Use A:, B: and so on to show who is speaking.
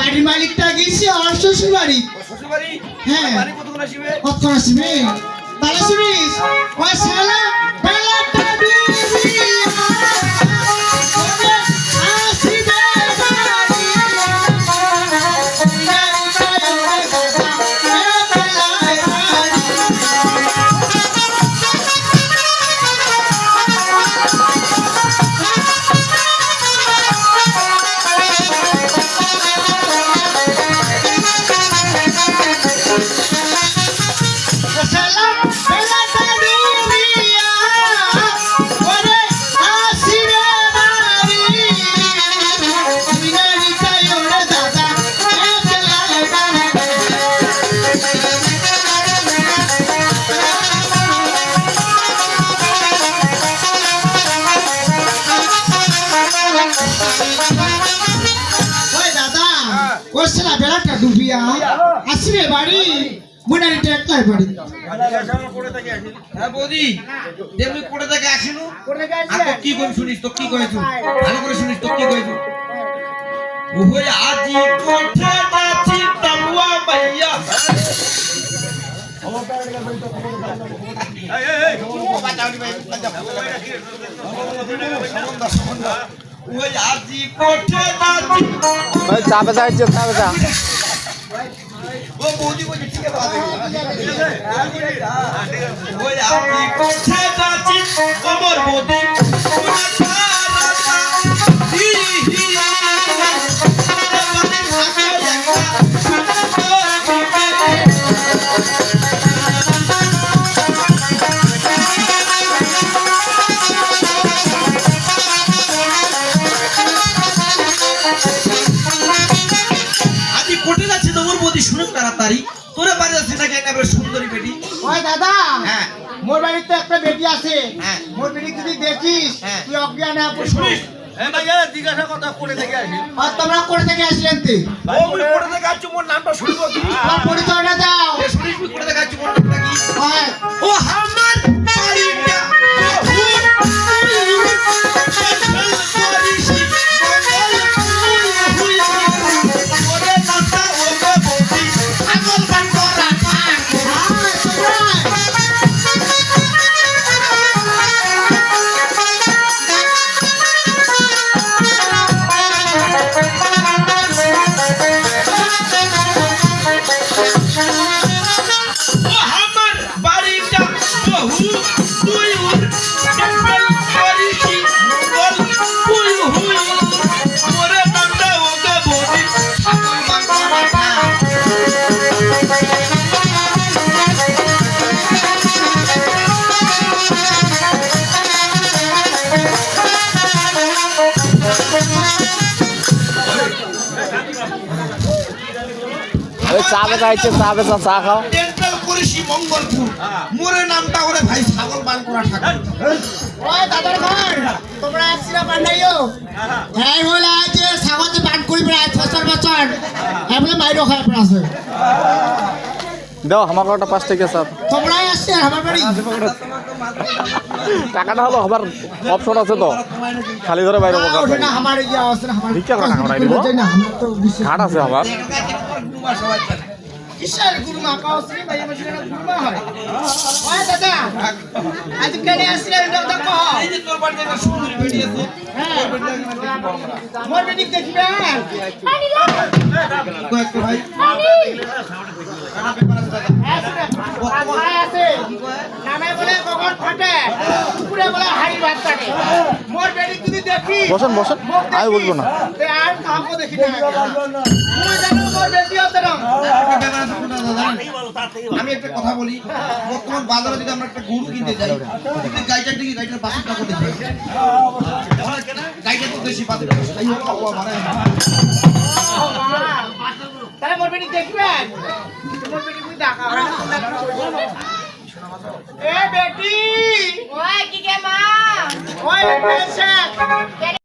A: বাড়ির মালিকটা গেছে আর শ্বশুর বাড়ি।
B: শ্বশুর বাড়ি?
A: হ্যাঁ।
B: বাড়ি কতক্ষণ আসবে?
A: কতক্ষণ আসবে? তাহলে শুনিস ওই শালা বেলাটা দিবি আসিবে বেলাটা ডুবিয়া আসবে বাড়ি মুনারিটা একলাই বাড়ি।
B: হ্যাঁ বৌদি দেবী কোটে থেকে আসিনু কি কই শুনিস তো কি কইছু ভালো করে শুনিস তো কি কইছু ওই আজি কোঠে নাচি তামুয়া মাইয়া ওই আজি কোঠে নাচি
C: ওই চাপে যাইছে চাপে যা
B: ও বৌদি বলছে ঠিক আছে ওই আজি কোঠে নাচি আমার বৌদি কোটে যাচ্ছে তোমার বৌদি শুনুক তাড়াতাড়ি তোরা বাড়ি যাচ্ছে নাকি একটা সুন্দরী বেটি।
A: ওই দাদা
B: হ্যাঁ
A: মোর বাড়িতে তো একটা বেটি আছে।
B: হ্যাঁ
A: মোর বেটি যদি দেখিস তুই অজ্ঞান হয়ে পড়বি।
B: শুনিস এই ভাইয়া জিজ্ঞাসা কথা কোটে থেকে আসি
A: আর তোমরা কোথা থেকে আসলেন তুই?
B: ও আমি কোটে থেকে আসছি মোর নামটা শুনবো কি
A: তোমার পরিচয়টা দাও।
B: এ শুনিস তুই কোটে থেকে আসছি মোর নামটা কি
A: হয়
B: ও আমার বাড়িটা
C: চাপে যাইছে চাপে যা চা খাও
B: ডেন্টাল করেছি মঙ্গলপুর মোরে নামটা ওরে ভাই ছাগল বান করা ঠাকুর।
A: ওই দাদার ঘর তোমরা একসিরা বানাইও। হ্যাঁ বলে আজ সাগতে বান করিবে আজ বছর বছর এমনি মাইরো খায় আছে।
C: দাও আমার একটা 5 টাকা চাপ
A: তোমরাই আসছে আমার বাড়ি।
C: টাকাটা হলো আমার অপশন আছে তো খালি ধরে বাইরে বকা
A: ওটা না আমার ইয়া আছে না আমার
C: ভিক্ষা করা টাকা দিব
A: না আমার তো বিশেষ
C: ঘাট আছে আমার
A: কিসের গুরুমা কাউসরি ভাই আমার সেটা গুরুমা হয়। ওই দাদা আজ কেন আসলে এটা তো কহ।
B: এই যে তোর বাড়িতে একটা সুন্দরী বেটি আছে
A: হ্যাঁ মোর বেটি দেখবে
B: কয়েকটা ভাই
A: আছে নামে বলে কখন ফাটে পুরে বলে হাড়ি ভাত কাটে। মোর বেটি যদি দেখি
C: বসেন বসেন আমি বলবো না
A: তে আর কাউকে দেখি না মই জানো মোর বেটি আছে না।
B: আমি একটা কথা বলি বর্তমান বাজারে যদি আমরা একটা গরু কিনতে যাই গাইটার দিকে গাইটার বাছুরটা করতে যাই গাইটা তো বেশি বাজারে তাই হোক মানে
A: তাহলে মোর বেটি দেখবেন মোর বেটি তুমি দেখা এ বেটি
D: ওই কি কে মা
A: ওই বেটি